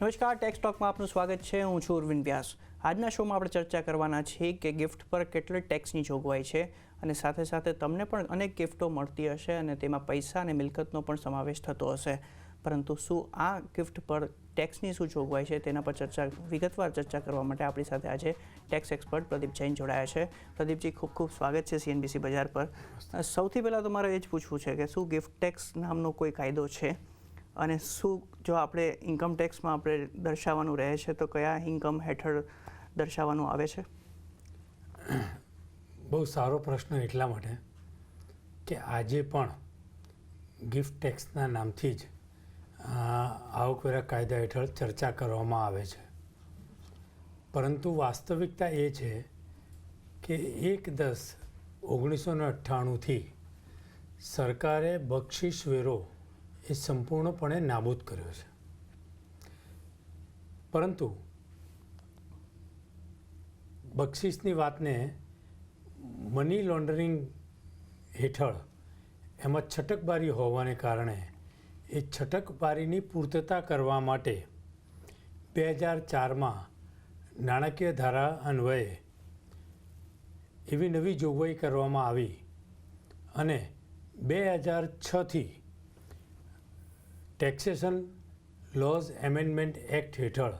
નમસ્કાર, ટેક્સ ટોકમાં આપનું સ્વાગત છે. હું છું ઉર્વિન વ્યાસ. આજના શોમાં આપણે ચર્ચા કરવાના છીએ કે ગિફ્ટ પર કેટલી ટેક્સની જોગવાઈ છે અને સાથે સાથે તમને પણ અનેક ગિફ્ટો મળતી હશે અને તેમાં પૈસા અને મિલકતનો પણ સમાવેશ થતો હશે. પરંતુ શું આ ગિફ્ટ પર ટેક્સની શું જોગવાઈ છે તેના પર વિગતવાર ચર્ચા કરવા માટે આપણી સાથે આજે ટેક્સ એક્સપર્ટ પ્રદીપ જૈન જોડાયા છે. પ્રદીપજી, ખૂબ ખૂબ સ્વાગત છે CNBC બજાર પર. સૌથી પહેલાં તો મારે એ જ પૂછવું છે કે શું ગિફ્ટ ટેક્સ નામનો કોઈ કાયદો છે અને શું જો આપણે ઇન્કમ ટેક્સમાં આપણે દર્શાવવાનું રહે છે તો કયા ઇન્કમ હેઠળ દર્શાવવાનું આવે છે? બહુ સારો પ્રશ્ન એટલા માટે કે આજે પણ ગિફ્ટ ટેક્સના નામથી જ આવકવેરા કાયદા હેઠળ ચર્ચા કરવામાં આવે છે. પરંતુ વાસ્તવિકતા એ છે કે 1/10/1998થી સરકારે બક્ષિસ વેરો એ સંપૂર્ણપણે નાબૂદ કર્યો છે. પરંતુ બક્ષિસની વાતને મની લોન્ડરિંગ હેઠળ એમાં છટકબારી હોવાને કારણે એ છટકબારીની પૂર્તતા કરવા માટે 2004માં નાણાકીય ધારા અન્વયે એવી નવી જોગવાઈ કરવામાં આવી અને 2006થી ટેક્સેશન લોઝ એમેન્ડમેન્ટ એક્ટ હેઠળ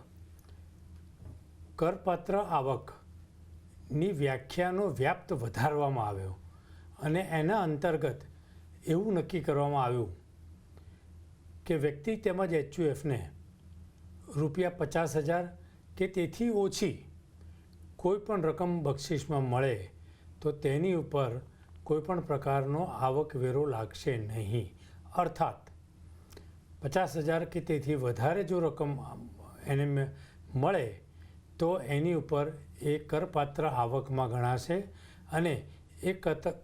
કરપાત્ર આવકની વ્યાખ્યાનો વ્યાપ્ત વધારવામાં આવ્યો અને એના અંતર્ગત એવું નક્કી કરવામાં આવ્યું કે વ્યક્તિ તેમજ HUFને ₹50,000 કે તેથી ઓછી કોઈ પણ રકમ બક્ષિસમાં મળે તો તેની ઉપર કોઈપણ પ્રકારનો આવકવેરો લાગશે નહીં. અર્થાત 50,000 કે તેથી વધારે જો રકમ એને મળે તો એની ઉપર એ કરપાત્ર આવકમાં ગણાશે અને એ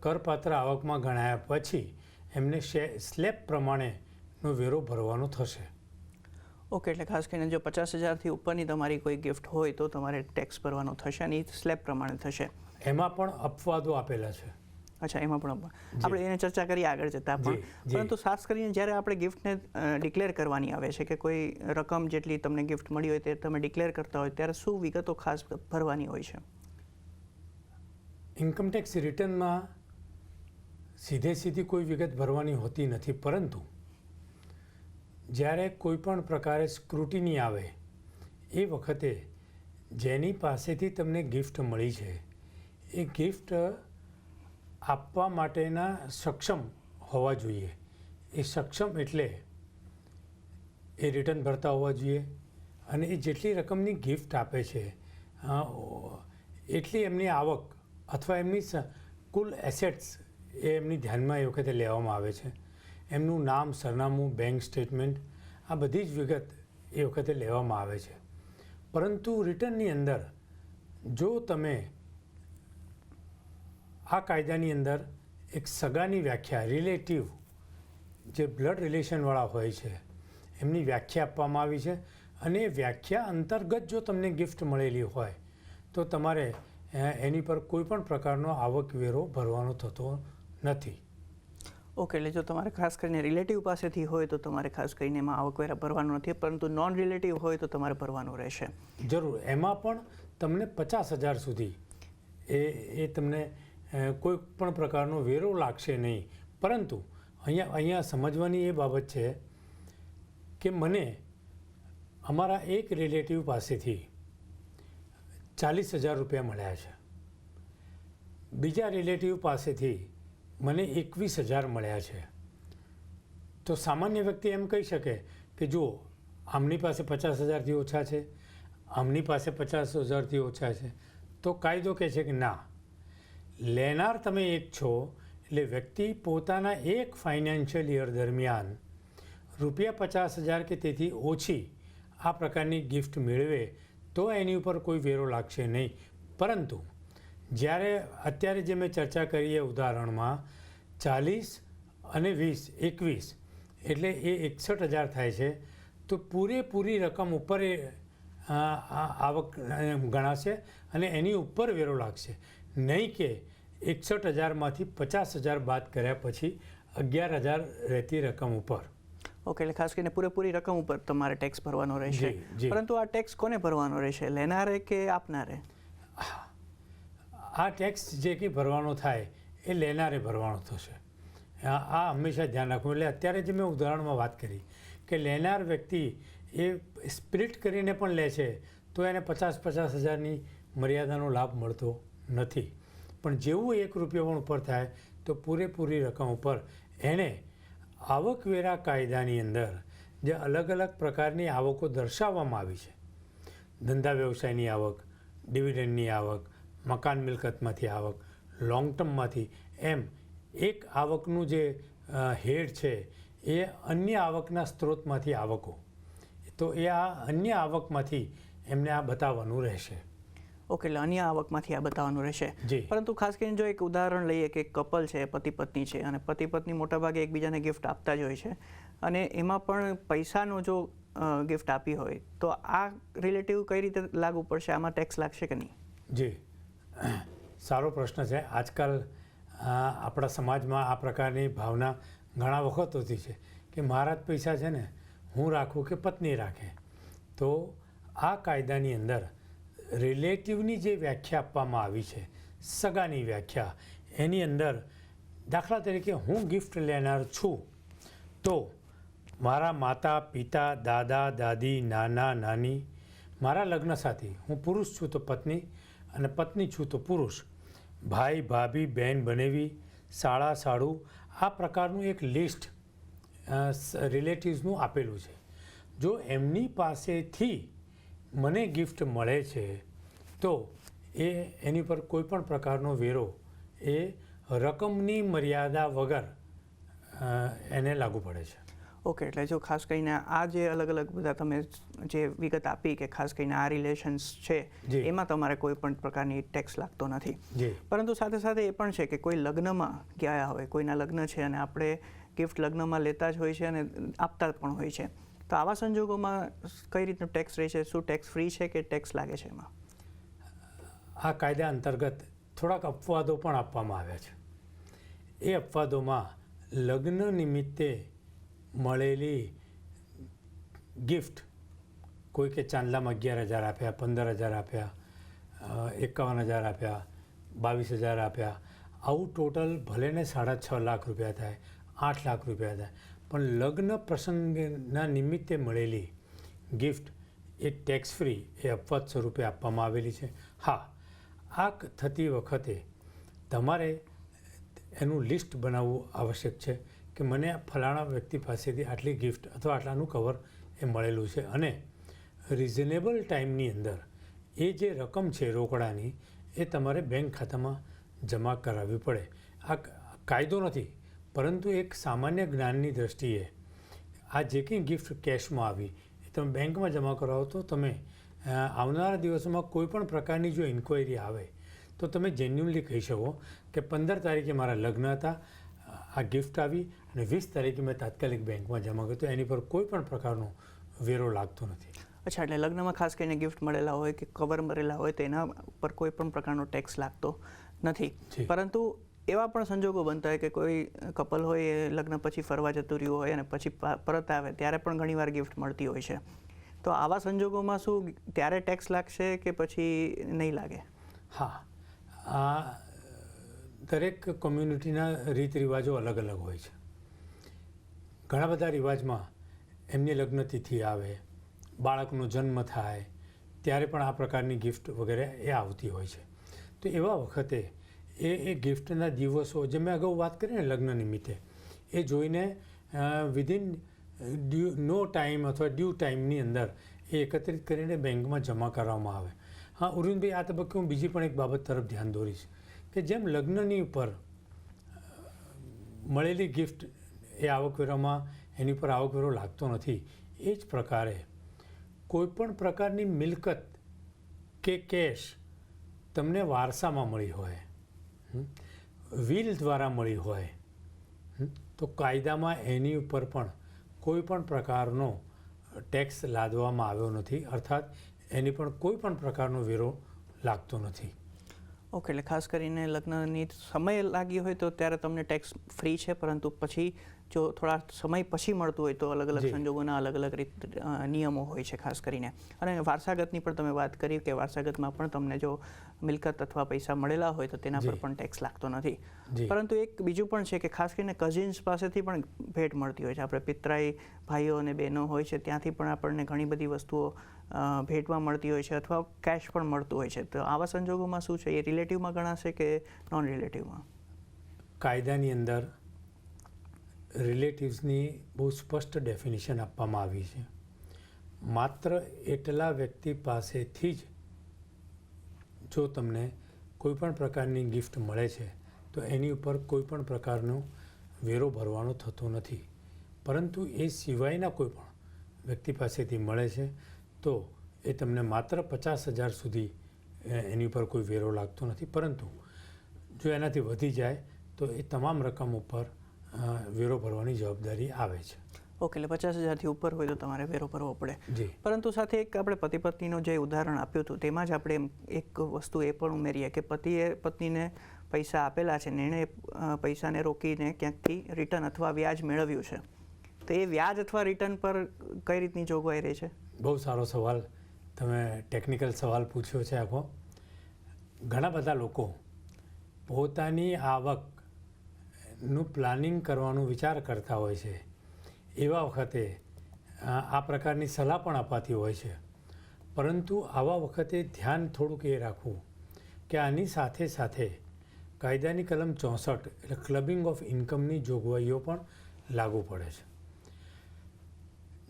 કરપાત્ર આવકમાં ગણાયા પછી એમને સ્લેબ પ્રમાણેનો વેરો ભરવાનો થશે. ઓકે, એટલે ખાસ કરીને જો 50,000થી ઉપરની તમારી કોઈ ગિફ્ટ હોય તો તમારે ટેક્સ ભરવાનો થશે અને એ સ્લેબ પ્રમાણે થશે. એમાં પણ અપવાદો આપેલા છે. અચ્છા, એમાં પણ આપણે એને ચર્ચા કરીએ આગળ જતાં પણ. પરંતુ ખાસ કરીને જ્યારે આપણે ગિફ્ટને ડિક્લેર કરવાની આવે છે કે કોઈ રકમ જેટલી તમને ગિફ્ટ મળી હોય તે તમે ડિક્લેર કરતા હોય ત્યારે શું વિગતો ખાસ ભરવાની હોય છે? ઇન્કમટેક્સ રિટર્નમાં સીધી કોઈ વિગત ભરવાની હોતી નથી, પરંતુ જ્યારે કોઈ પણ પ્રકારે સ્ક્રુટિની આવે એ વખતે જેની પાસેથી તમને ગિફ્ટ મળી છે એ ગિફ્ટ આપવા માટેના સક્ષમ હોવા જોઈએ. એ સક્ષમ એટલે એ રિટર્ન ભરતા હોવા જોઈએ અને એ જેટલી રકમની ગિફ્ટ આપે છે એટલી એમની આવક અથવા એમની કુલ એસેટ્સ એ એમની ધ્યાનમાં એ વખતે લેવામાં આવે છે. એમનું નામ, સરનામું, બેંક સ્ટેટમેન્ટ આ બધી જ વિગત એ વખતે લેવામાં આવે છે. પરંતુ રિટર્નની અંદર જો તમે આ કાયદાની અંદર એક સગાની વ્યાખ્યા, રિલેટિવ જે બ્લડ રિલેશનવાળા હોય છે એમની વ્યાખ્યા આપવામાં આવી છે અને એ વ્યાખ્યા અંતર્ગત જો તમને ગિફ્ટ મળેલી હોય તો તમારે એની પર કોઈ પણ પ્રકારનો આવકવેરો ભરવાનો થતો નથી. ઓકે, એટલે જો તમારે ખાસ કરીને રિલેટિવ પાસેથી હોય તો તમારે ખાસ કરીને એમાં આવકવેરા ભરવાનો નથી, પરંતુ નોન રિલેટિવ હોય તો તમારે ભરવાનું રહેશે. જરૂર. એમાં પણ તમને 50,000 સુધી એ તમને કોઈ પણ પ્રકારનો વેરો લાગશે નહીં. પરંતુ અહીંયા સમજવાની એ બાબત છે કે મને અમારા એક રિલેટિવ પાસેથી 40,000 રૂપિયા મળ્યા છે, બીજા રિલેટિવ પાસેથી મને 21,000 મળ્યા છે. તો સામાન્ય વ્યક્તિ એમ કહી શકે કે જો આમની પાસે 50,000થી ઓછા છે, આમની પાસે 50,000થી ઓછા છે, તો કાયદો કહે છે કે ના, લેનાર તમે એક છો એટલે વ્યક્તિ પોતાના એક ફાઇનાન્શિયલ યર દરમિયાન ₹50,000 કે તેથી ઓછી આ પ્રકારની ગિફ્ટ મેળવે તો એની ઉપર કોઈ વેરો લાગશે નહીં. પરંતુ જ્યારે અત્યારે જે મેં ચર્ચા કરી એ ઉદાહરણમાં 40 અને 20, 21 એટલે એ 61,000 થાય છે, તો પૂરેપૂરી રકમ ઉપર એ આવક ગણાશે અને એની ઉપર વેરો લાગશે. નહીં કે 61,000માંથી 50,000 બાદ કર્યા પછી 11,000 રહેતી રકમ ઉપર. ઓકે, એટલે ખાસ કરીને પૂરેપૂરી રકમ ઉપર તમારે ટેક્સ ભરવાનો રહેશે. જી. પરંતુ આ ટેક્સ કોને ભરવાનો રહેશે, લેનારે કે આપનારે? આ ટેક્સ જે કંઈ ભરવાનો થાય એ લેનારે ભરવાનો થશે. આ હંમેશા ધ્યાન રાખવું. એટલે અત્યારે જે મેં ઉદાહરણમાં વાત કરી કે લેનાર વ્યક્તિ એ સ્પ્લિટ કરીને પણ લે છે તો એને 50,000 હજારની મર્યાદાનો લાભ મળતો નથી. પણ જેવું ₹1 પણ ઉપર થાય તો પૂરેપૂરી રકમ ઉપર એણે આવકવેરા કાયદાની અંદર જે અલગ અલગ પ્રકારની આવકો દર્શાવવામાં આવી છે, ધંધા વ્યવસાયની આવક, ડિવિડન્ડની આવક, મકાન મિલકતમાંથી આવક, લોંગ ટર્મમાંથી, એમ એક આવકનું જે હેડ છે એ અન્ય આવકના સ્ત્રોતમાંથી આવકો, તો એ આ અન્ય આવકમાંથી એમને આ બતાવવાનું રહેશે. ઓકે, એટલે અન્ય આવકમાંથી આ બતાવવાનું રહેશે. જી. પરંતુ ખાસ કરીને જો એક ઉદાહરણ લઈએ કે કપલ છે, પતિ પત્ની છે, અને પતિ પત્ની મોટાભાગે એકબીજાને ગિફ્ટ આપતા જ હોય છે, અને એમાં પણ પૈસાનો જો ગિફ્ટ આપી હોય તો આ રિલેટિવ કઈ રીતે લાગુ પડશે? આમાં ટેક્સ લાગશે કે નહીં? જી, સારો પ્રશ્ન છે. આજકાલ આપણા સમાજમાં આ પ્રકારની ભાવના ઘણા વખત હોતી છે કે મારા જ પૈસા છે ને, હું રાખું કે પત્ની રાખે. તો આ કાયદાની અંદર રિલેટિવની જે વ્યાખ્યા આપવામાં આવી છે, સગાની વ્યાખ્યા, એની અંદર દાખલા તરીકે હું ગિફ્ટ લેનાર છું તો મારા માતા પિતા, દાદા દાદી, નાના નાની, મારા લગ્ન સાથી, હું પુરુષ છું તો પત્ની, અને પત્ની છું તો પુરુષ, ભાઈ ભાભી, બહેન બનેવી, શાળા સાળું, આ પ્રકારનું એક લિસ્ટ રિલેટિવ્સનું આપેલું છે. જો એમની પાસેથી મને ગિફ્ટ મળે છે તો એની પર કોઈ પણ પ્રકારનો વેરો એ રકમની મર્યાદા વગર એને લાગુ પડે છે. ઓકે, એટલે જો ખાસ કરીને આ જે અલગ અલગ બધા તમે જે વિગત આપી કે ખાસ કરીને આ રિલેશન્સ છે એમાં તમારે કોઈ પણ પ્રકારની ટેક્સ લાગતો નથી. પરંતુ સાથે સાથે એ પણ છે કે કોઈ લગ્નમાં ગયા હોય, કોઈના લગ્ન છે અને આપણે ગિફ્ટ લગ્નમાં લેતા જ હોય છે અને આપતા પણ હોય છે, તો આવા સંજોગોમાં કઈ રીતનું ટેક્સ રહેશે? શું ટેક્સ ફ્રી છે કે ટેક્સ લાગે છે એમાં? આ કાયદા અંતર્ગત થોડાક અપવાદો પણ આપવામાં આવ્યા છે. એ અપવાદોમાં લગ્ન નિમિત્તે મળેલી ગિફ્ટ, કોઈ કે ચાંદલામાં 11,000 આપ્યા, 15,000 આપ્યા, 51,000 આપ્યા, 22,000 આપ્યા, આવું ટોટલ ભલે ને ₹6.5 લાખ થાય, 8 લાખ થાય, પણ લગ્ન પ્રસંગના નિમિત્તે મળેલી ગિફ્ટ એ ટેક્સ ફ્રી, એ અપવાદ સ્વરૂપે આપવામાં આવેલી છે. હા, આ થતી વખતે તમારે એનું લિસ્ટ બનાવવું આવશ્યક છે કે મને ફલાણા વ્યક્તિ પાસેથી આટલી ગિફ્ટ અથવા આટલાનું કવર એ મળેલું છે, અને રિઝનેબલ ટાઈમની અંદર એ જે રકમ છે રોકડાની એ તમારે બેંક ખાતામાં જમા કરાવવી પડે. આ કાયદો નથી, પરંતુ એક સામાન્ય જ્ઞાનની દ્રષ્ટિએ આ જે કંઈ ગિફ્ટ કેશમાં આવી એ તમે બેંકમાં જમા કરાવો તો તમે આવનારા દિવસોમાં કોઈ પણ પ્રકારની જો ઇન્ક્વાયરી આવે તો તમે જેન્યુઅનલી કહી શકો કે 15 તારીખે મારા લગ્ન હતા, આ ગિફ્ટ આવી અને 20 તારીખે મેં તાત્કાલિક બેંકમાં જમા કર્યું, તો એની પર કોઈ પણ પ્રકારનો વેરો લાગતો નથી. અચ્છા, એટલે લગ્નમાં ખાસ કરીને ગિફ્ટ મળેલા હોય કે કવર મળેલા હોય તો એના પર કોઈ પણ પ્રકારનો ટેક્સ લાગતો નથી. પરંતુ એવા પણ સંજોગો બનતા હોય કે કોઈ કપલ હોય એ લગ્ન પછી ફરવા જતું રહ્યું હોય અને પછી પરત આવે ત્યારે પણ ઘણીવાર ગિફ્ટ મળતી હોય છે, તો આવા સંજોગોમાં શું ત્યારે ટેક્સ લાગશે કે પછી નહીં લાગે? હા, આ દરેક કોમ્યુનિટીના રીત રિવાજો અલગ અલગ હોય છે. ઘણા બધા રિવાજમાં એમની લગ્ન તિથિ આવે, બાળકનો જન્મ થાય ત્યારે પણ આ પ્રકારની ગિફ્ટ વગેરે એ આવતી હોય છે. તો એવા વખતે એ ગિફ્ટના દિવસો જે મેં અગાઉ વાત કરી ને લગ્ન નિમિત્તે, એ જોઈને વિધિન નો ટાઈમ અથવા ડ્યુ ટાઈમની અંદર એ એકત્રિત કરીને બેંકમાં જમા કરવામાં આવે. હા ઉર્વિનભાઈ, આ તબક્કે હું બીજી પણ એક બાબત તરફ ધ્યાન દોરીશ કે જેમ લગ્નની ઉપર મળેલી ગિફ્ટ એ આવકવેરામાં એની પર આવકવેરો લાગતો નથી, એ જ પ્રકારે કોઈપણ પ્રકારની મિલકત કે કેશ તમને વારસામાં મળી હોય, વિલ દ્વારા મળી હોય, તો કાયદામાં એની ઉપર પણ કોઈ પણ પ્રકારનો ટેક્સ લાદવામાં આવ્યો નથી, અર્થાત એની પણ કોઈ પણ પ્રકારનો વેરો લાગતો નથી. ઓકે, એટલે ખાસ કરીને લગ્નની સમય લાગી હોય તો ત્યારે તમને ટેક્સ ફ્રી છે, પરંતુ પછી જો થોડા સમય પછી મળતું હોય તો અલગ અલગ જી. સંજોગોના અલગ અલગ નિયમો હોય છે ખાસ કરીને. અને વારસાગતની પણ તમે વાત કરી કે વારસાગતમાં પણ તમને જો મિલકત અથવા પૈસા મળેલા હોય તો તેના પર જી. પણ ટેક્સ લાગતો નથી. જી. પરંતુ એક બીજું પણ છે કે ખાસ કરીને કઝિન્સ પાસેથી પણ ભેટ મળતી હોય છે. આપણે પિતરાઈ ભાઈઓ અને બહેનો હોય છે ત્યાંથી પણ આપણને ઘણી બધી વસ્તુઓ ભેટમાં મળતી હોય છે અથવા કેશ પણ મળતું હોય છે. તો આવા સંજોગોમાં શું છે, એ રિલેટિવમાં ગણાશે કે નોન રિલેટિવમાં? કાયદાની અંદર રિલેટિવ્સની બહુ સ્પષ્ટ ડેફિનેશન આપવામાં આવી છે. માત્ર એટલા વ્યક્તિ પાસેથી જ જો તમને કોઈ પણ પ્રકારની ગિફ્ટ મળે છે તો એની ઉપર કોઈ પણ પ્રકારનો વેરો ભરવાનો થતો નથી. પરંતુ એ સિવાયના કોઈ પણ વ્યક્તિ પાસેથી મળે છે તો એ તમને માત્ર 50,000 સુધી એની ઉપર કોઈ વેરો લાગતો નથી. પરંતુ જો એનાથી વધી જાય તો એ તમામ રકમ ઉપર વેરો ભરવાની જવાબદારી આવે છે. ઓકે, એટલે 50,000થી ઉપર હોય તો તમારે વેરો ભરવો પડે. જી. પરંતુ સાથે એક આપણે પતિ પત્નીનું જે ઉદાહરણ આપ્યું હતું તેમાં જ આપણે એક વસ્તુ એ પણ ઉમેરીએ કે પતિએ પત્નીને પૈસા આપેલા છે ને એણે પૈસાને રોકીને ક્યાંકથી રિટર્ન અથવા વ્યાજ મેળવ્યું છે, તો એ વ્યાજ અથવા રિટર્ન પર કઈ રીતની જોગવાઈ રહે છે? બહુ સારો સવાલ, તમે ટેકનિકલ સવાલ પૂછ્યો છે આખો. ઘણા બધા લોકો પોતાની આવકનું પ્લાનિંગ કરવાનું વિચાર કરતા હોય છે. એવા વખતે આ પ્રકારની સલાહ પણ અપાતી હોય છે. પરંતુ આવા વખતે ધ્યાન થોડુંક એ રાખવું કે આની સાથે સાથે કાયદાની કલમ 64 એટલે ક્લબિંગ ઓફ ઇન્કમની જોગવાઈઓ પણ લાગુ પડે છે.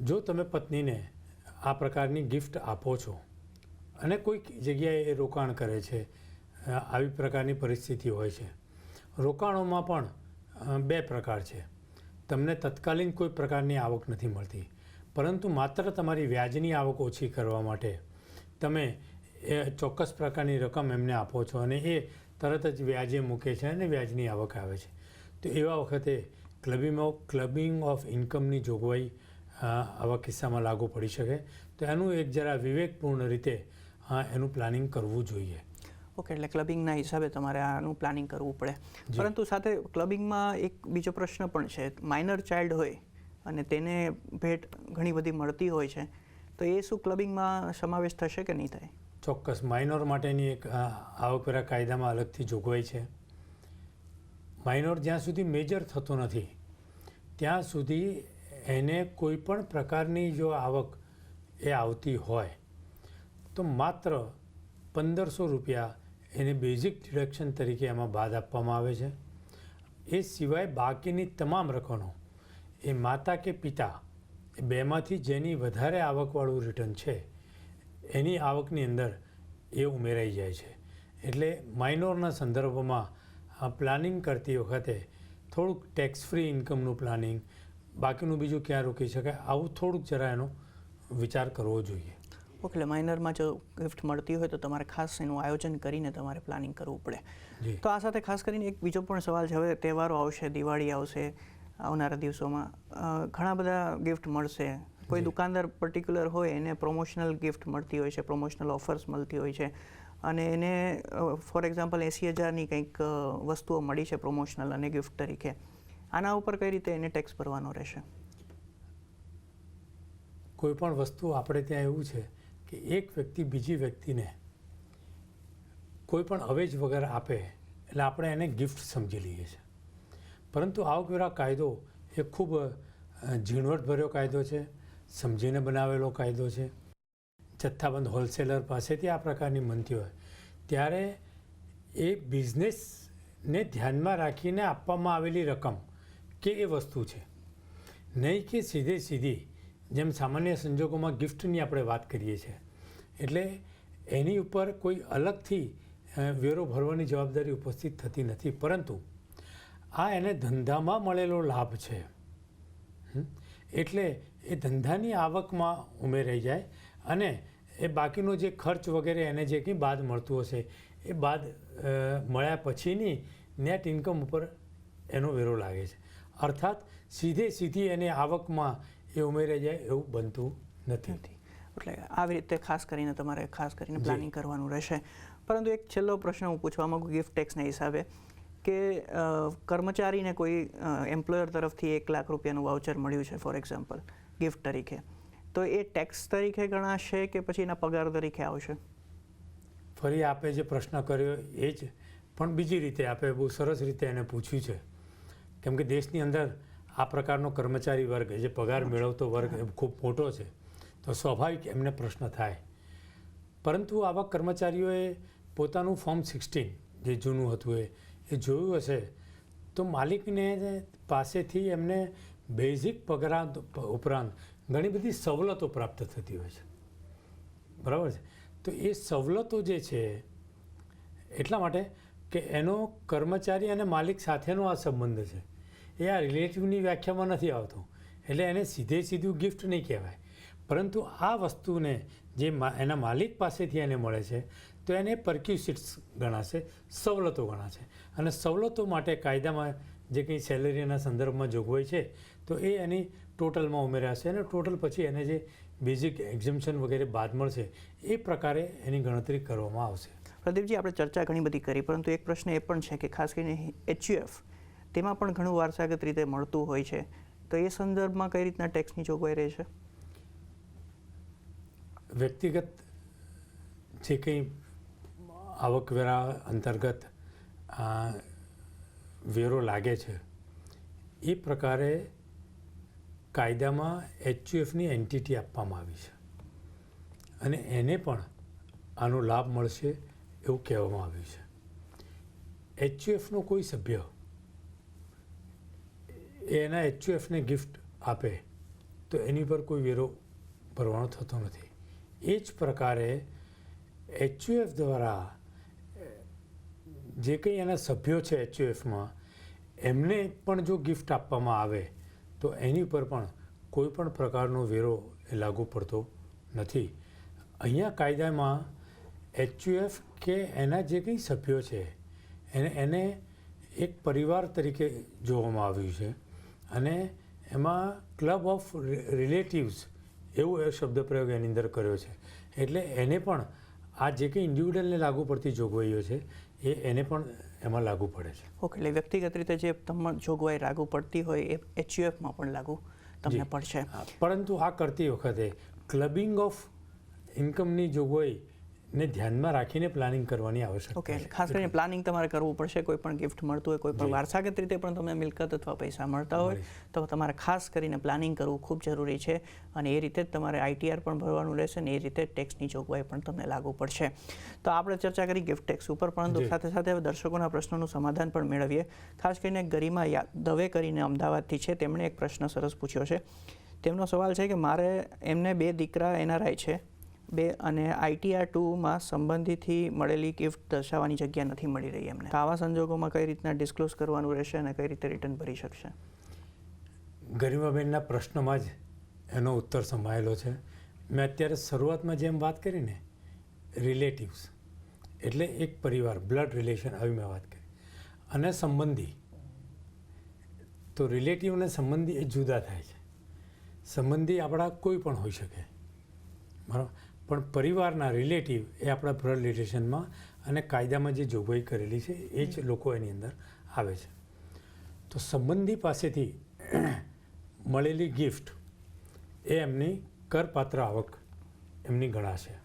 જો તમે પત્નીને આ પ્રકારની ગિફ્ટ આપો છો અને કોઈક જગ્યાએ એ રોકાણ કરે છે, આવી પ્રકારની પરિસ્થિતિ હોય છે. રોકાણોમાં પણ બે પ્રકાર છે. તમને તત્કાલીન કોઈ પ્રકારની આવક નથી મળતી, પરંતુ માત્ર તમારી વ્યાજની આવક ઓછી કરવા માટે તમે એ ચોક્કસ પ્રકારની રકમ એમને આપો છો અને એ તરત જ વ્યાજે મૂકે છે અને વ્યાજની આવક આવે છે. તો એવા વખતે ક્લબિંગ ઓફ ઇન્કમની જોગવાઈ આવા કિસ્સામાં લાગુ પડી શકે. તો એનું એક જરા વિવેકપૂર્ણ રીતે એનું પ્લાનિંગ કરવું જોઈએ. ઓકે, એટલે ક્લબિંગના હિસાબે તમારે આનું પ્લાનિંગ કરવું પડે. પરંતુ સાથે ક્લબિંગમાં એક બીજો પ્રશ્ન પણ છે. માઇનર ચાઇલ્ડ હોય અને તેને ભેટ ઘણી બધી મળતી હોય છે, તો એ શું ક્લબિંગમાં સમાવેશ થશે કે નહીં થાય? ચોક્કસ. માઇનોર માટેની એક આવકવેરા કાયદામાં અલગથી જોગવાઈ છે. માઇનોર જ્યાં સુધી મેજર થતો નથી ત્યાં સુધી એને કોઈ પણ પ્રકારની જો આવક એ આવતી હોય તો માત્ર 1,500 રૂપિયા એને બેઝિક ડિડક્શન તરીકે એમાં બાદ આપવામાં આવે છે. એ સિવાય બાકીની તમામ રકમો એ માતા કે પિતા એ બેમાંથી જેની વધારે આવકવાળું રિટર્ન છે એની આવકની અંદર એ ઉમેરાઈ જાય છે. એટલે માઇનોરના સંદર્ભમાં પ્લાનિંગ કરતી વખતે થોડુંક ટેક્સ ફ્રી ઇન્કમનું પ્લાનિંગ, બાકીનું બીજું ક્યાં રોકી શકાય, આવું થોડુંક જરા એનો વિચાર કરવો જોઈએ. ઓકે, એટલે માઇનરમાં જો ગિફ્ટ મળતી હોય તો તમારે ખાસ એનું આયોજન કરીને તમારે પ્લાનિંગ કરવું પડે. તો આ સાથે ખાસ કરીને એક બીજો પણ સવાલ છે. હવે તહેવારો આવશે, દિવાળી આવશે આવનારા દિવસોમાં, ઘણા બધા ગિફ્ટ મળશે. કોઈ દુકાનદાર પર્ટિક્યુલર હોય એને પ્રમોશનલ ગિફ્ટ મળતી હોય છે, પ્રમોશનલ ઓફર્સ મળતી હોય છે અને એને ફોર એક્ઝામ્પલ 80,000ની કંઈક વસ્તુઓ મળી છે પ્રમોશનલ અને ગિફ્ટ તરીકે. આના ઉપર કઈ રીતે એને ટેક્સ ભરવાનો રહેશે? કોઈ પણ વસ્તુ આપણે ત્યાં એવું છે કે એક વ્યક્તિ બીજી વ્યક્તિને કોઈ પણ અવેજ વગર આપે એટલે આપણે એને ગિફ્ટ સમજી લઈએ છીએ. પરંતુ આવકવેરા કાયદો એ ખૂબ ઝીણવટભર્યો કાયદો છે, સમજીને બનાવેલો કાયદો છે. જથ્થાબંધ હોલસેલર પાસેથી આ પ્રકારની બનતી હોય ત્યારે એ બિઝનેસને ધ્યાનમાં રાખીને આપવામાં આવેલી રકમ કે એ વસ્તુ છે, નહીં કે સીધી જેમ સામાન્ય સંજોગોમાં ગિફ્ટની આપણે વાત કરીએ છીએ. એટલે એની ઉપર કોઈ અલગથી વેરો ભરવાની જવાબદારી ઉપસ્થિત થતી નથી. પરંતુ આ એને ધંધામાં મળેલો લાભ છે એટલે એ ધંધાની આવકમાં ઉમેરાઈ જાય અને એ બાકીનો જે ખર્ચ વગેરે એને જે કંઈ બાદ મળતું હશે એ બાદ મળ્યા પછીની નેટ ઇન્કમ ઉપર એનો વેરો લાગે છે. અર્થાત સીધી એની આવકમાં એ ઉમેરાઈ જાય એવું બનતું નથી. એટલે આવી રીતે ખાસ કરીને પ્લાનિંગ કરવાનું રહેશે. પરંતુ એક છેલ્લો પ્રશ્ન હું પૂછવા માંગુ ગિફ્ટ ટેક્સના હિસાબે કે કર્મચારીને કોઈ એમ્પ્લોયર તરફથી 1 લાખ રૂપિયાનું વાઉચર મળ્યું છે ફોર એક્ઝામ્પલ ગિફ્ટ તરીકે, તો એ ટેક્સ તરીકે ગણાશે કે પછી એના પગાર તરીકે આવશે? ફરી આપે જે પ્રશ્ન કર્યો એ જ, પણ બીજી રીતે આપે બહુ સરસ રીતે એને પૂછ્યું છે. કેમ કે દેશની અંદર આ પ્રકારનો કર્મચારી વર્ગ જે પગાર મેળવતો વર્ગ ખૂબ મોટો છે, તો સ્વાભાવિક એમને પ્રશ્ન થાય. પરંતુ આવા કર્મચારીઓએ પોતાનું ફોર્મ 16 જે જૂનું હતું એ જોયું હશે તો માલિકને પાસેથી એમને બેઝિક પગાર ઉપરાંત ઘણી બધી સવલતો પ્રાપ્ત થતી હોય છે, બરાબર છે. તો એ સવલતો જે છે એટલા માટે કે એનો કર્મચારી અને માલિક સાથેનો આ સંબંધ છે, એ આ રિલેટિવની વ્યાખ્યામાં નથી આવતો, એટલે એને સીધું ગિફ્ટ નહીં કહેવાય. પરંતુ આ વસ્તુને જે એના માલિક પાસેથી એને મળે છે તો એને પરક્યુસિટ્સ ગણાશે, સવલતો ગણાશે. અને સવલતો માટે કાયદામાં જે કંઈ સેલેરીના સંદર્ભમાં જોગવાઈ છે તો એ એની ટોટલમાં ઉમેરાશે અને ટોટલ પછી એને જે બેઝિક એક્ઝમ્પશન વગેરે બાદ મળશે એ પ્રકારે એની ગણતરી કરવામાં આવશે. પ્રદીપજી, આપણે ચર્ચા ઘણી બધી કરી, પરંતુ એક પ્રશ્ન એ પણ છે કે ખાસ કરીને HUF તેમાં પણ ઘણું વારસાગત રીતે મળતું હોય છે, તો એ સંદર્ભમાં કઈ રીતના ટેક્સની જોગવાઈ રહેશે? વ્યક્તિગત જે કંઈ આવકવેરા અંતર્ગત વેરો લાગે છે એ પ્રકારે કાયદામાં HUFની એન્ટિટી આપવામાં આવી છે અને એને પણ આનો લાભ મળશે એવું કહેવામાં આવ્યું છે. HUFનો કોઈ સભ્ય એના HUFને ગિફ્ટ આપે તો એની પર કોઈ વેરો ભરવાનો થતો નથી. એ જ પ્રકારે HUF દ્વારા જે કંઈ એના સભ્યો છે HUFમાં એમને પણ જો ગિફ્ટ આપવામાં આવે તો એની ઉપર પણ કોઈ પણ પ્રકારનો વેરો એ લાગુ પડતો નથી. અહીંયા કાયદામાં HUF કે એના જે કંઈ સભ્યો છે એને એક પરિવાર તરીકે જોવામાં આવ્યું છે અને એમાં ક્લબ ઓફ રિલેટિવ્સ એવું એ શબ્દ પ્રયોગ એની અંદર કર્યો છે. એટલે એને પણ આ જે કંઈ ઇન્ડિવિડ્યુઅલને લાગુ પડતી જોગવાઈઓ છે એને પણ એમાં લાગુ પડે છે. ઓકે, એટલે વ્યક્તિગત રીતે જે તમામ જોગવાઈ લાગુ પડતી હોય એ HUFમાં પણ લાગુ તમને પડશે. પરંતુ આ કરતી વખતે ક્લબિંગ ઓફ ઇન્કમની જોગવાઈને ધ્યાનમાં રાખીને પ્લાનિંગ કરવાની આવશ્યકતા ઓકે, છે. ખાસ કરીને પ્લાનિંગ તમારે કરવું પડશે. કોઈ પણ ગિફ્ટ મળતું હોય, કોઈ પણ વારસાગત રીતે પણ તમને મિલકત અથવા પૈસા મળતા હોય તો તમારે ખાસ કરીને પ્લાનિંગ કરવું ખૂબ જરૂરી છે અને એ રીતે જ તમારે ITR પણ ભરવાનું રહેશે અને એ રીતે ટેક્સની જોગવાઈ પણ તમને લાગુ પડશે. તો આપણે ચર્ચા કરી ગિફ્ટ ટેક્સ ઉપર, પરંતુ સાથે સાથે હવે દર્શકોના પ્રશ્નોનું સમાધાન પણ મેળવીએ. ખાસ કરીને ગરિમા દવે કરીને અમદાવાદથી છે, તેમણે એક પ્રશ્ન સરસ પૂછ્યો છે. તેમનો સવાલ છે કે મારે એમને 2 દીકરા NRI છે અને ITR 2માં સંબંધીથી મળેલી ગિફ્ટ દર્શાવવાની જગ્યા નથી મળી રહી એમને. આવા સંજોગોમાં કઈ રીતના ડિસ્ક્લોઝ કરવાનું રહેશે અને કઈ રીતે રિટર્ન ભરી શકશે? ગરિમાબેનના પ્રશ્નમાં જ એનો ઉત્તર સમાયેલો છે. મેં અત્યારે શરૂઆતમાં જેમ વાત કરી ને, રિલેટિવ્સ એટલે એક પરિવાર, બ્લડ રિલેશન આવી મેં વાત કરી, અને સંબંધી. તો રિલેટિવ અને સંબંધી એ જુદા થાય છે. સંબંધી આપણા કોઈ પણ હોઈ શકે, બરાબર, પણ પરિવારના રિલેટિવ એ આપણા બ્લડ રિલેશનમાં અને કાયદામાં જે જોગવાઈ કરેલી છે એ જ લોકો એની અંદર આવે છે. તો સંબંધી પાસેથી મળેલી ગિફ્ટ એ એમની કરપાત્ર આવક એમની ગણાશે.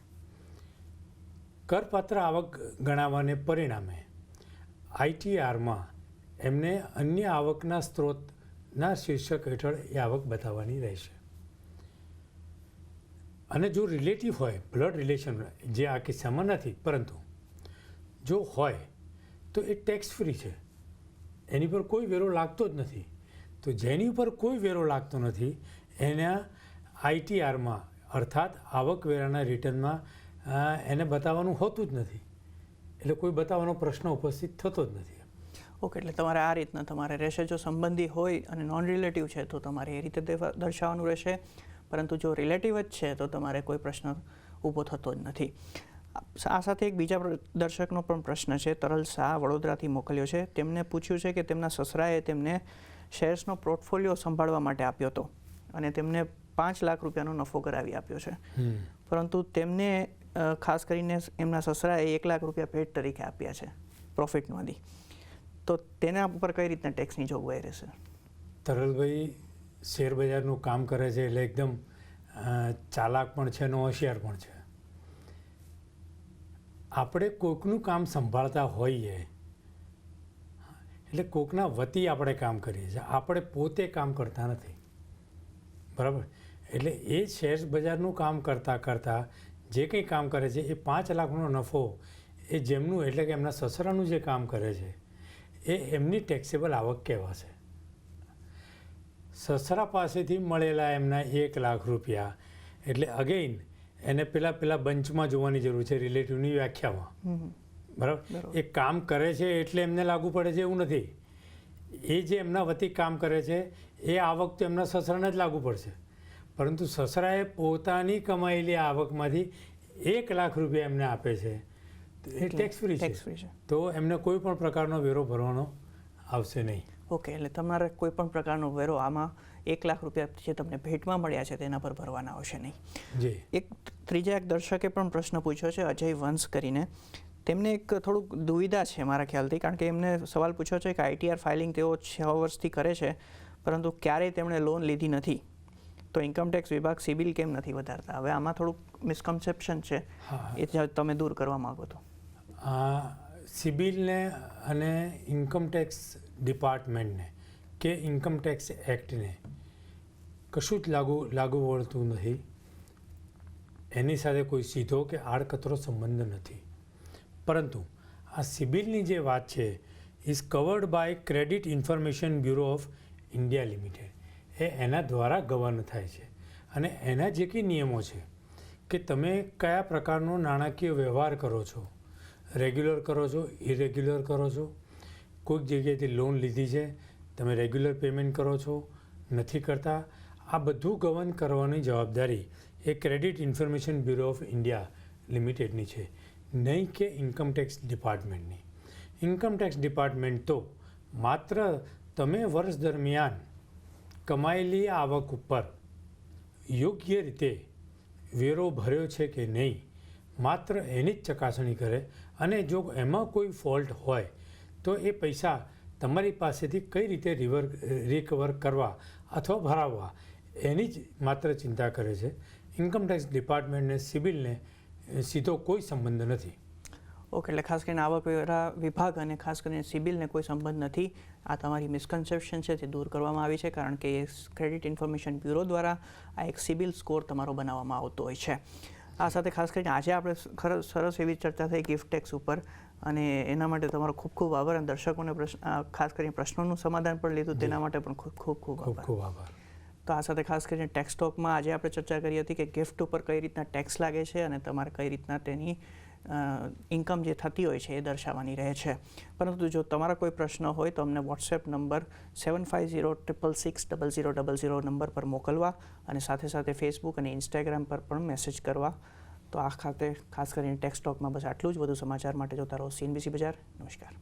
કરપાત્ર આવક ગણાવવાને પરિણામે ITRમાં એમને અન્ય આવકના સ્ત્રોતના શીર્ષક હેઠળ એ આવક બતાવવાની રહેશે. અને જો રિલેટિવ હોય, બ્લડ રિલેશન, જે આ કિસ્સામાં નથી, પરંતુ જો હોય તો એ ટેક્સ ફ્રી છે, એની પર કોઈ વેરો લાગતો જ નથી. તો જેની ઉપર કોઈ વેરો લાગતો નથી એના ITRમાં અર્થાત આવકવેરાના રિટર્નમાં એને બતાવવાનું હોતું જ નથી, એટલે કોઈ બતાવવાનો પ્રશ્ન ઉપસ્થિત થતો જ નથી. ઓકે, એટલે તમારે આ રીતના તમારે રહેશે. જો સંબંધી હોય અને નોન રિલેટિવ છે તો તમારે એ રીતે દર્શાવવાનું રહેશે, પરંતુ જો રિલેટિવ જ છે તો તમારે કોઈ પ્રશ્ન ઊભો થતો જ નથી. આ સાથે એક બીજા દર્શકનો પણ પ્રશ્ન છે, તરલ શાહ વડોદરાથી મોકલ્યો છે. તેમને પૂછ્યું છે કે તેમના સસરાએ તેમને શેર્સનો પોર્ટફોલિયો સંભાળવા માટે આપ્યો હતો અને તેમને 5 લાખ રૂપિયાનો નફો કરાવી આપ્યો છે, પરંતુ તેમને ખાસ કરીને એમના સસરાએ 1 લાખ રૂપિયા ભેટ તરીકે આપ્યા છે પ્રોફિટમાંથી. તો તેના ઉપર કઈ રીતના ટેક્સની જોગવાઈ રહેશે? તરલભાઈ શેર બજારનું કામ કરે છે એટલે એકદમ ચાલાક પણ છે અને હોશિયાર પણ છે. આપણે કોઈકનું કામ સંભાળતા હોઈએ એટલે કોઈકના વતી આપણે કામ કરીએ છીએ, આપણે પોતે કામ કરતા નથી, બરાબર? એટલે એ શેર બજારનું કામ કરતાં જે કંઈ કામ કરે છે એ 5 લાખનો નફો એ જેમનું એટલે કે એમના સસરાનું જે કામ કરે છે એ એમની ટેક્સેબલ આવક કહેવાશે. સસરા પાસેથી મળેલા એમના 1 લાખ રૂપિયા એટલે અગેઇન એને પેલા બંચમાં જોવાની જરૂર છે, રિલેટિવની વ્યાખ્યામાં, બરાબર? એ કામ કરે છે એટલે એમને લાગુ પડે છે એવું નથી. એ જે એમના વતી કામ કરે છે એ આવક તો એમના સસરાને જ લાગુ પડશે, પરંતુ સસરાએ પોતાની કમાયેલી આવકમાંથી 1 લાખ રૂપિયા એમને આપે છે એ ટેક્સ ફ્રી છે, તો એમને કોઈ પણ પ્રકારનો વેરો ભરવાનો આવશે નહીં. ઓકે, એટલે તમારે કોઈ પણ પ્રકારનો વેરો આમાં 1 લાખ રૂપિયા જે તમને ભેટમાં મળ્યા છે તેના પર ભરવાના આવશે નહીં. જી. ત્રીજા એક દર્શકે પણ પ્રશ્ન પૂછ્યો છે, અજય વંશ કરીને. તેમને એક થોડુંક દુવિધા છે મારા ખ્યાલથી, કારણ કે એમને સવાલ પૂછ્યો છે કે ITR ફાઇલિંગ તેઓ 6 વર્ષથી કરે છે પરંતુ ક્યારેય તેમણે લોન લીધી નથી, તો ઇન્કમટેક્સ વિભાગ સિબિલ કેમ નથી વધારતા? હવે આમાં થોડુંક મિસકન્સેપ્શન છે, એ તમે દૂર કરવા માગો તો? સિબિલને અને ઇન્કમટેક્સ ડિપાર્ટમેન્ટને કે ઇન્કમટેક્સ એક્ટને કશું જ લાગુ વળતું નથી. એની સાથે કોઈ સીધો કે આડકતરો સંબંધ નથી. પરંતુ આ સિબિલની જે વાત છે is covered by credit information bureau of India limited. એના દ્વારા ગવર્ન થાય છે અને એના જે કંઈ નિયમો છે કે તમે કયા પ્રકારનો નાણાકીય વ્યવહાર કરો છો, રેગ્યુલર કરો છો, ઇરેગ્યુલર કરો છો, કોઈક જગ્યાએથી લોન લીધી છે, તમે રેગ્યુલર પેમેન્ટ કરો છો, નથી કરતા, આ બધું ગવર્ન કરવાની જવાબદારી એ credit information bureau of India લિમિટેડની છે, નહીં કે ઇન્કમટેક્સ ડિપાર્ટમેન્ટની. ઇન્કમટેક્સ ડિપાર્ટમેન્ટ તો માત્ર તમે વર્ષ દરમિયાન કમાયેલી આવક ઉપર યોગ્ય રીતે વેરો ભર્યો છે કે નહીં, માત્ર એની જ ચકાસણી કરે અને જો એમાં કોઈ ફોલ્ટ હોય તો એ પૈસા તમારી પાસેથી કઈ રીતે રિકવર કરવા અથવા ભરાવવા એની જ માત્ર ચિંતા કરે છે. ઇન્કમટેક્સ ડિપાર્ટમેન્ટને સિબિલને સીધો કોઈ સંબંધ નથી. ઓકે, એટલે ખાસ કરીને આવકવેરા વિભાગ અને ખાસ કરીને સિબિલને કોઈ સંબંધ નથી. આ તમારી મિસકન્સેપ્શન છે તે દૂર કરવામાં આવી છે, કારણ કે ક્રેડિટ ઇન્ફોર્મેશન બ્યુરો દ્વારા આ એક સિબિલ સ્કોર તમારો બનાવવામાં આવતો હોય છે. આ સાથે ખાસ કરીને આજે આપણે સરસ એવી ચર્ચા થઈ ગિફ્ટ ટેક્સ ઉપર, અને એના માટે તમારો ખૂબ ખૂબ આભાર. અને દર્શકોને ખાસ કરીને પ્રશ્નોનું સમાધાન પણ લીધું તેના માટે પણ ખૂબ આભાર. તો આ સાથે ખાસ કરીને ટેક્સ ટોકમાં આજે આપણે ચર્ચા કરી હતી કે ગિફ્ટ ઉપર કઈ રીતના ટેક્સ લાગે છે અને તમારે કઈ રીતના તેની ઇન્કમ જે થતી હોય છે એ દર્શાવવાની રહે છે. પરંતુ જો તમારા કોઈ પ્રશ્ન હોય તો અમને વોટ્સએપ નંબર 7506660000 નંબર પર મોકલવા અને સાથે સાથે ફેસબુક અને ઇન્સ્ટાગ્રામ પર પણ મેસેજ કરવા. તો આ ખાતે ખાસ કરીને ટેક્સ ટોકમાં બસ આટલું જ. વધુ સમાચાર માટે જોતા રહો CNBC બજાર. નમસ્કાર.